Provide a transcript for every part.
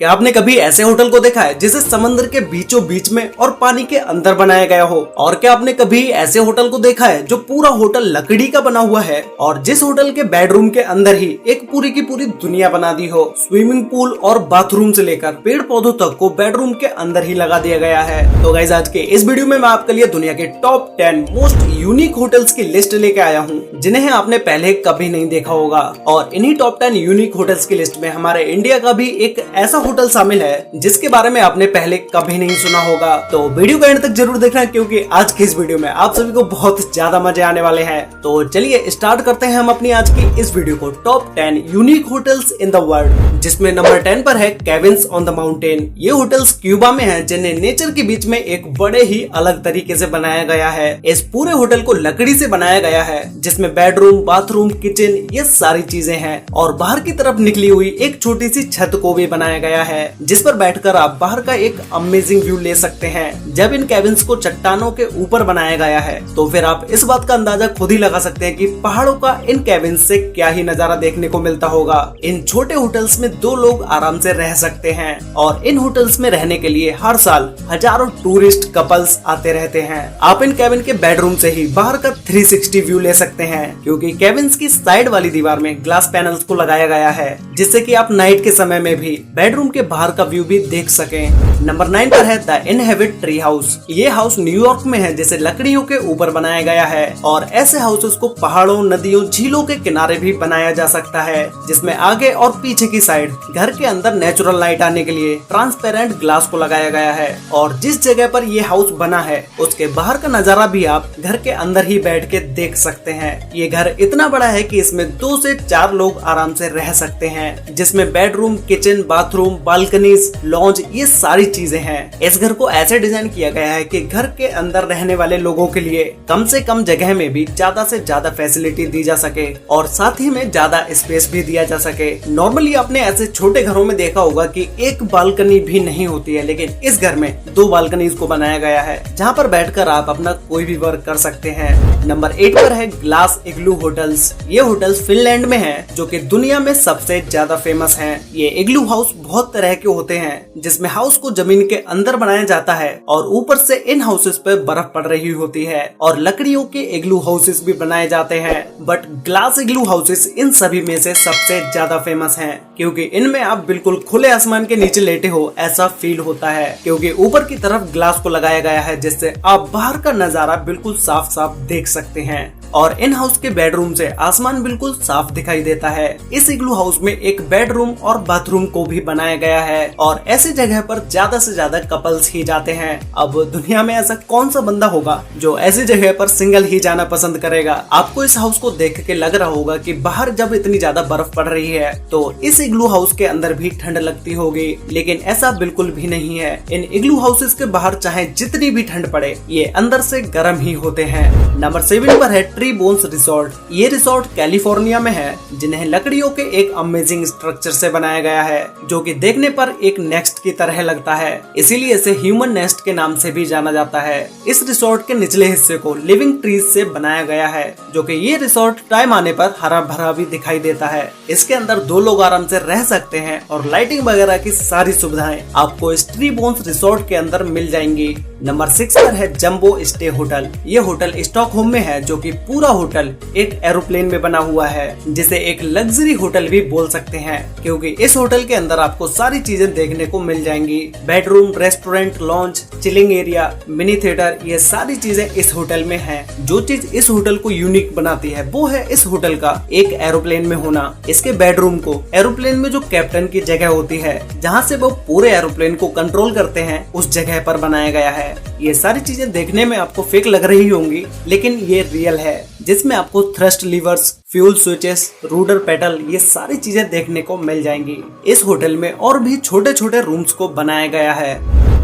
क्या आपने कभी ऐसे होटल को देखा है जिसे समंदर के बीचों बीच में और पानी के अंदर बनाया गया हो? और क्या आपने कभी ऐसे होटल को देखा है जो पूरा होटल लकड़ी का बना हुआ है और जिस होटल के बेडरूम के अंदर ही एक पूरी की पूरी दुनिया बना दी हो? स्विमिंग पूल और बाथरूम से लेकर पेड़ पौधों तक को बेडरूम के अंदर ही लगा दिया गया है। तो गाइस, आज के इस वीडियो में मैं आपके लिए दुनिया के टॉप 10 मोस्ट यूनिक होटल्स की लिस्ट लेके आया हूँ जिन्हें आपने पहले कभी नहीं देखा होगा। और इन्हीं टॉप 10 यूनिक होटल्स की लिस्ट में हमारे इंडिया का भी एक ऐसा होटल शामिल है जिसके बारे में आपने पहले कभी नहीं सुना होगा। तो वीडियो को एंड तक जरूर देखना क्योंकि आज की इस वीडियो में आप सभी को बहुत ज्यादा मजे आने वाले हैं। तो चलिए स्टार्ट करते हैं हम अपनी आज की इस वीडियो को top 10 unique hotels in the world, जिसमें नंबर 10 पर है केविन्स ऑन द माउंटेन। ये होटल्स क्यूबा में है जिन्हें नेचर के बीच में एक बड़े ही अलग तरीके से बनाया गया है। इस पूरे होटल को लकड़ी से बनाया गया है जिसमें बेडरूम, बाथरूम, किचन ये सारी चीजें हैं और बाहर की तरफ निकली हुई एक छोटी सी छत को भी बनाया गया है जिस पर बैठकर आप बाहर का एक अमेजिंग व्यू ले सकते हैं। जब इन केबिन्स को चट्टानों के ऊपर बनाया गया है तो फिर आप इस बात का अंदाजा खुद ही लगा सकते हैं कि पहाड़ों का इन केबिन्स से क्या ही नजारा देखने को मिलता होगा। इन छोटे होटल्स में 2 लोग आराम से रह सकते हैं और इन होटल्स में रहने के लिए हर साल हजारों टूरिस्ट कपल्स आते रहते हैं। आप इन केबिन के बेडरूम से ही बाहर का 360 व्यू ले सकते हैं क्योंकि केबिन्स की साइड वाली दीवार में ग्लास पैनल्स को लगाया गया है जिससे कि आप नाइट के समय में भी बेडरूम के बाहर का व्यू भी देख सकें। नंबर 9 पर है द इनहेबिट ट्री हाउस। ये हाउस न्यूयॉर्क में है जिसे लकड़ियों के ऊपर बनाया गया है और ऐसे हाउसेस को पहाड़ों, नदियों, झीलों के किनारे भी बनाया जा सकता है जिसमें आगे और पीछे की साइड घर के अंदर नेचुरल लाइट आने के लिए ट्रांसपेरेंट ग्लास को लगाया गया है। और जिस जगह पर ये हाउस बना है उसके बाहर का नजारा भी आप घर के अंदर ही बैठ के देख सकते हैं। ये घर इतना बड़ा है कि इसमें 2 से 4 लोग आराम से रह सकते हैं जिसमें bedroom, kitchen, bathroom, balconies, lounge ये सारी चीजें हैं। इस घर को ऐसे डिजाइन किया गया है कि घर के अंदर रहने वाले लोगों के लिए कम से कम जगह में भी ज्यादा से ज्यादा फैसिलिटी दी जा सके और साथ ही में ज्यादा स्पेस भी दिया जा सके। नॉर्मली आपने ऐसे छोटे घरों में देखा होगा कि एक बालकनी भी नहीं होती है, लेकिन इस घर में 2 बालकनीज को बनाया गया है जहाँ पर बैठकर आप अपना कोई भी वर्क कर सकते हैं। नंबर 8 पर है ग्लास इग्लू होटल्स। ये होटल्स फिनलैंड में है जो कि दुनिया में सबसे ज्यादा फेमस हैं। ये इग्लू हाउस बहुत तरह के होते हैं जिसमें हाउस को जमीन के अंदर बनाया जाता है और ऊपर से इन हाउसेस पे बर्फ पड़ रही होती है और लकड़ियों के इग्लू हाउसेस भी बनाए जाते हैं। बट ग्लास इग्लू हाउसेस इन सभी में से सबसे ज्यादा फेमस हैं क्योंकि इनमें आप बिल्कुल खुले आसमान के नीचे लेटे हो ऐसा फील होता है क्योंकि ऊपर की तरफ ग्लास को लगाया गया है जिससे आप बाहर का नजारा बिल्कुल साफ साफ देख सकते हैं और इन हाउस के बेडरूम से आसमान बिल्कुल साफ दिखाई देता है। इस इग्लू हाउस में एक बेडरूम और बाथरूम को भी बनाया गया है और ऐसी जगह पर ज्यादा से ज्यादा कपल्स ही जाते हैं। अब दुनिया में ऐसा कौन सा बंदा होगा जो ऐसी जगह पर सिंगल ही जाना पसंद करेगा? आपको इस हाउस को देख के लग रहा होगा कि बाहर जब इतनी ज्यादा बर्फ पड़ रही है तो इस इग्लू हाउस के अंदर भी ठंड लगती होगी, लेकिन ऐसा बिल्कुल भी नहीं है। इन इग्लू हाउसेस के बाहर चाहे जितनी भी ठंड पड़े ये अंदर से गर्म ही होते हैं। नंबर 7 पर है ट्री बोन्स रिसोर्ट। ये रिसोर्ट कैलिफोर्निया में है जिन्हें लकड़ियों के एक अमेजिंग स्ट्रक्चर से बनाया गया है जो कि देखने पर एक नेस्ट की तरह लगता है, इसीलिए इसे ह्यूमन नेस्ट के नाम से भी जाना जाता है। इस रिसोर्ट के निचले हिस्से को लिविंग ट्रीज से बनाया गया है जो कि ये रिसोर्ट टाइम आने पर हरा भरा भी दिखाई देता है। इसके अंदर 2 लोग आराम से रह सकते हैं और लाइटिंग वगैरह की सारी सुविधाएं आपको इस ट्री बोन्स रिसोर्ट के अंदर मिल जाएंगी। नंबर 6 पर है जंबो स्टे होटल। ये होटल स्टॉकहोम में है जो कि पूरा होटल एक एरोप्लेन में बना हुआ है जिसे एक लग्जरी होटल भी बोल सकते हैं क्योंकि इस होटल के अंदर आपको सारी चीजें देखने को मिल जाएंगी। Bedroom, restaurant, lounge, chilling area, mini theatre ये सारी चीजें इस होटल में हैं। जो चीज इस होटल को यूनिक बनाती है वो है इस होटल का एक एरोप्लेन में होना। इसके बेडरूम को एरोप्लेन में जो कैप्टन की जगह होती है जहाँ से वो पूरे एरोप्लेन को कंट्रोल करते हैं उस जगह पर बनाया गया है। ये सारी चीजें देखने में आपको फेक लग रही होंगी लेकिन ये रियल है जिसमें आपको thrust levers, fuel switches, rudder pedal ये सारी चीजें देखने को मिल जाएंगी। इस होटल में और भी छोटे छोटे रूम्स को बनाया गया है।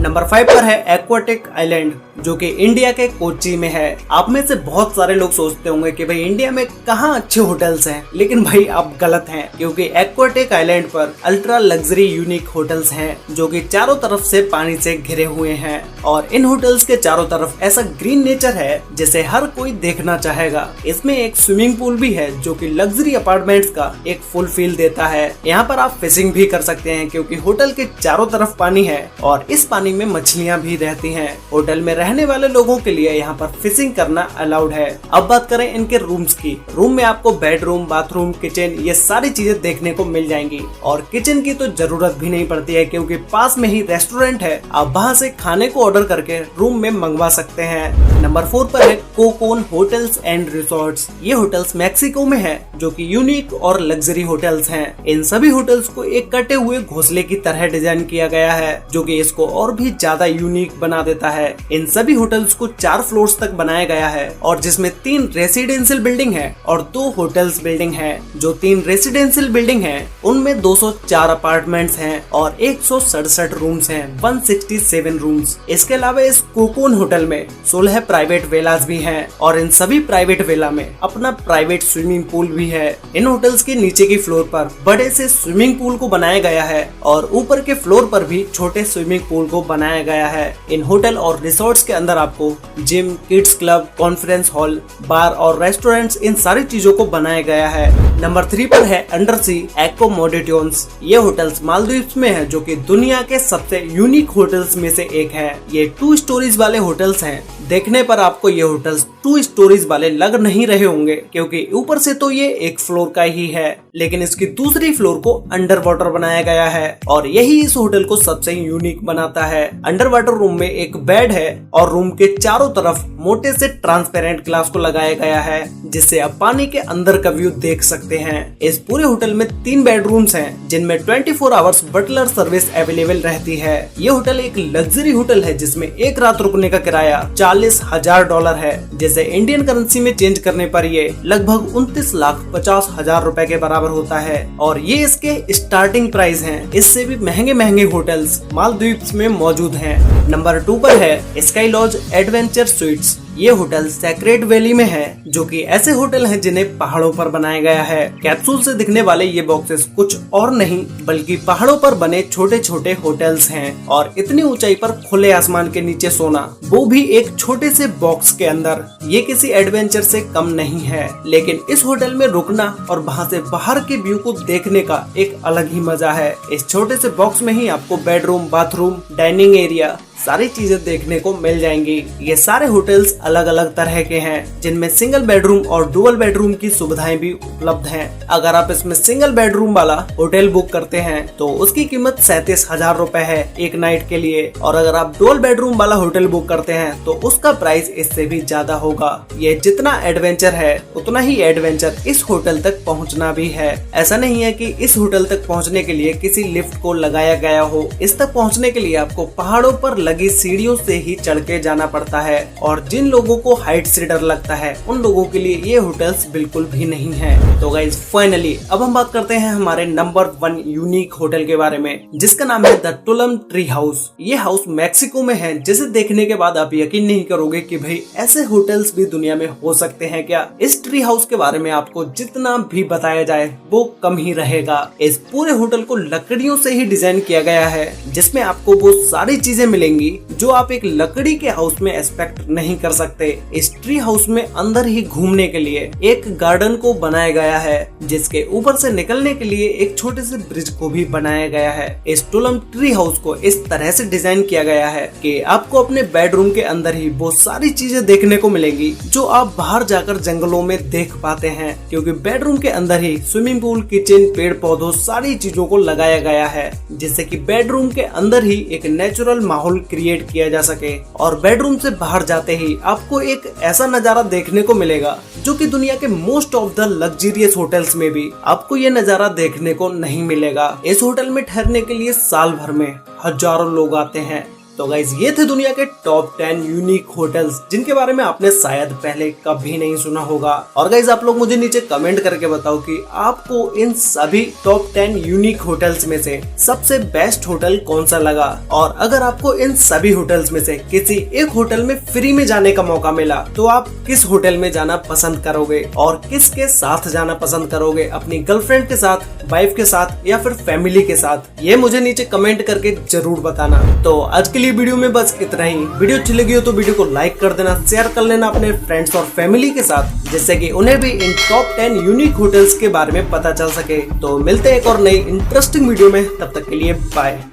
नंबर 5 पर है एक्वाटिक आइलैंड, जो कि इंडिया के कोच्चि में है। आप में से बहुत सारे लोग सोचते होंगे कि भाई इंडिया में कहाँ अच्छे होटल्स हैं, लेकिन भाई आप गलत हैं, क्योंकि एक्वाटिक आइलैंड पर अल्ट्रा लग्जरी यूनिक होटल्स हैं, जो कि चारों तरफ से पानी से घिरे हुए हैं। और इन होटल्स के चारों तरफ ऐसा ग्रीन नेचर है जिसे हर कोई देखना चाहेगा। इसमें एक स्विमिंग पूल भी है, जो कि लग्जरी अपार्टमेंट्स का एक फुल फील देता है। यहाँ पर आप फिशिंग भी कर सकते हैं, क्योंकि होटल के चारों तरफ पानी है और इस पानी में मछलियाँ भी रहती हैं। होटल में रहने वाले लोगों के लिए यहाँ पर फिशिंग करना अलाउड है। अब बात करें इनके रूम्स की। रूम में आपको बेडरूम, बाथरूम, किचन ये सारी चीजें देखने को मिल जाएंगी। और किचन की तो जरूरत भी नहीं पड़ती है, क्योंकि पास में ही रेस्टोरेंट है। आप वहाँ से खाने को ऑर्डर करके रूम में मंगवा सकते हैं। नंबर 4 पर है कोकोन होटल्स एंड रिसोर्ट्स। ये होटल्स मैक्सिको में है, जो कि यूनिक और लग्जरी होटल्स हैं। इन सभी होटल्स को एक कटे हुए घोंसले की तरह डिजाइन किया गया है, जो कि इसको और भी ज्यादा यूनिक बना देता है। इन सभी होटल्स को 4 फ्लोर्स तक बनाया गया है, और जिसमें 3 रेसिडेंशियल बिल्डिंग है और 2 होटल्स बिल्डिंग है। जो 3 रेसिडेंशियल बिल्डिंग है उनमें 204 अपार्टमेंट्स हैं और 167 रूम्स हैं, 167 रूम्स। इसके अलावा इस कोकोन होटल में 16 प्राइवेट विलास भी हैं, और इन सभी प्राइवेट विला में अपना प्राइवेट स्विमिंग पूल भी है। इन होटल्स के नीचे की फ्लोर पर बड़े से स्विमिंग पूल को बनाया गया है, और ऊपर के फ्लोर पर भी छोटे स्विमिंग पूल को बनाया गया है। इन होटल और रिसोर्ट्स के अंदर आपको gym, kids club, conference hall, bar और रेस्टोरेंट्स, इन सारी चीजों को बनाया गया है। नंबर 3 पर है अंडर सी एकोमोडेशंस। ये होटल्स मालदीव्स में है, जो कि दुनिया के सबसे यूनिक होटल्स में से एक है। ये 2 स्टोरीज वाले होटल्स हैं। देखने पर आपको ये होटल्स 2 स्टोरीज वाले लग नहीं रहे होंगे, क्योंकि ऊपर से तो ये 1 फ्लोर का ही है, लेकिन इसकी दूसरी फ्लोर को अंडर वाटर बनाया गया है, और यही इस होटल को सबसे यूनिक बनाता है। अंडर वाटर रूम में एक बेड है, और रूम के चारों तरफ मोटे से ट्रांसपेरेंट ग्लास को लगाया गया है, जिससे आप पानी के अंदर का व्यू देख सकते हैं। इस पूरे होटल में 3 बेडरूम्स हैं, जिनमें 24 आवर्स बटलर सर्विस अवेलेबल रहती है। ये होटल एक लग्जरी होटल है, जिसमें एक रात रुकने का किराया $40,000 है, जिसे इंडियन करेंसी में चेंज करने पर ये लगभग 29,50,000 रुपए के बराबर होता है। और ये इसके स्टार्टिंग प्राइस हैं। इससे भी महंगे होटल्स मालदीव्स में मौजूद हैं। नंबर 2 पर है स्काई लॉज एडवेंचर स्वीट्स। ये होटल सेक्रेट वैली में है, जो कि ऐसे होटल हैं जिन्हें पहाड़ों पर बनाया गया है। कैप्सूल से दिखने वाले ये बॉक्सेस कुछ और नहीं बल्कि पहाड़ों पर बने छोटे छोटे होटल्स हैं। और इतनी ऊंचाई पर खुले आसमान के नीचे सोना, वो भी एक छोटे से बॉक्स के अंदर, ये किसी एडवेंचर से कम नहीं है। लेकिन इस होटल में रुकना और वहाँ से बाहर के व्यू को देखने का एक अलग ही मजा है। इस छोटे से बॉक्स में ही आपको बेडरूम, बाथरूम, डाइनिंग एरिया सारी चीजें देखने को मिल जाएंगी। ये सारे होटल्स अलग अलग तरह के हैं, जिनमें सिंगल बेडरूम और डुअल बेडरूम की सुविधाएं भी उपलब्ध हैं। अगर आप इसमें सिंगल बेडरूम वाला होटल बुक करते हैं तो उसकी कीमत 37,000 रुपए है एक नाइट के लिए, और अगर आप डुअल बेडरूम वाला होटल बुक करते हैं तो उसका प्राइस इससे भी ज्यादा होगा। ये जितना एडवेंचर है उतना ही एडवेंचर इस होटल तक पहुँचना भी है। ऐसा नहीं है कि इस होटल तक पहुँचने के लिए किसी लिफ्ट को लगाया गया हो। इस तक पहुँचने के लिए आपको पहाड़ों पर लगी सीढ़ियों से ही चढ़ के जाना पड़ता है, और जिन लोगों को हाइट से डर लगता है उन लोगों के लिए ये होटल्स बिल्कुल भी नहीं है। तो गाइस फाइनली अब हम बात करते हैं हमारे नंबर 1 यूनिक होटल के बारे में, जिसका नाम है द टुलम ट्री हाउस। ये हाउस मैक्सिको में है, जिसे देखने के बाद आप यकीन नहीं करोगे कि भाई ऐसे होटल्स भी दुनिया में हो सकते हैं क्या। इस ट्री हाउस के बारे में आपको जितना भी बताया जाए वो कम ही रहेगा। इस पूरे होटल को लकड़ियों से ही डिजाइन किया गया है, जिसमें आपको वो सारी चीजें मिलेंगी जो आप एक लकड़ी के हाउस में एक्सपेक्ट नहीं कर सकते। इस ट्री हाउस में अंदर ही घूमने के लिए एक गार्डन को बनाया गया है, जिसके ऊपर से निकलने के लिए एक छोटे से ब्रिज को भी बनाया गया है। इस टुलम ट्री हाउस को इस तरह से डिजाइन किया गया है कि आपको अपने बेडरूम के अंदर ही वो सारी चीजें देखने को मिलेंगी जो आप बाहर जाकर जंगलों में देख पाते हैं, क्योंकि बेडरूम के अंदर ही स्विमिंग पूल, किचन, पेड़ पौधों सारी चीजों को लगाया गया है, जिससे कि बेडरूम के अंदर ही एक नेचुरल माहौल क्रिएट किया जा सके। और बेडरूम से बाहर जाते ही आपको एक ऐसा नजारा देखने को मिलेगा जो कि दुनिया के most of the luxurious hotels में भी आपको ये नजारा देखने को नहीं मिलेगा। इस होटल में ठहरने के लिए साल भर में हजारों लोग आते हैं, तो गाइस ये थे दुनिया के टॉप 10 यूनिक होटल्स जिनके बारे में आपने शायद पहले कभी नहीं सुना होगा। और गाइस आप लोग मुझे नीचे कमेंट करके बताओ कि आपको इन सभी टॉप 10 यूनिक होटल्स में से सबसे बेस्ट होटल कौन सा लगा। और अगर आपको इन सभी होटल्स में से किसी एक होटल में फ्री में जाने का मौका मिला तो आप किस होटल में जाना पसंद करोगे और किसके साथ जाना पसंद करोगे, अपनी गर्लफ्रेंड के साथ, वाइफ के साथ या फिर फैमिली के साथ, ये मुझे नीचे कमेंट करके जरूर बताना। तो आज के लिए वीडियो में बस इतना ही। वीडियो अच्छी लगी हो तो वीडियो को लाइक कर देना, शेयर कर लेना अपने फ्रेंड्स और फैमिली के साथ, जिससे कि उन्हें भी इन टॉप 10 यूनिक होटल्स के बारे में पता चल सके। तो मिलते हैं एक और नई इंटरेस्टिंग वीडियो में, तब तक के लिए बाय।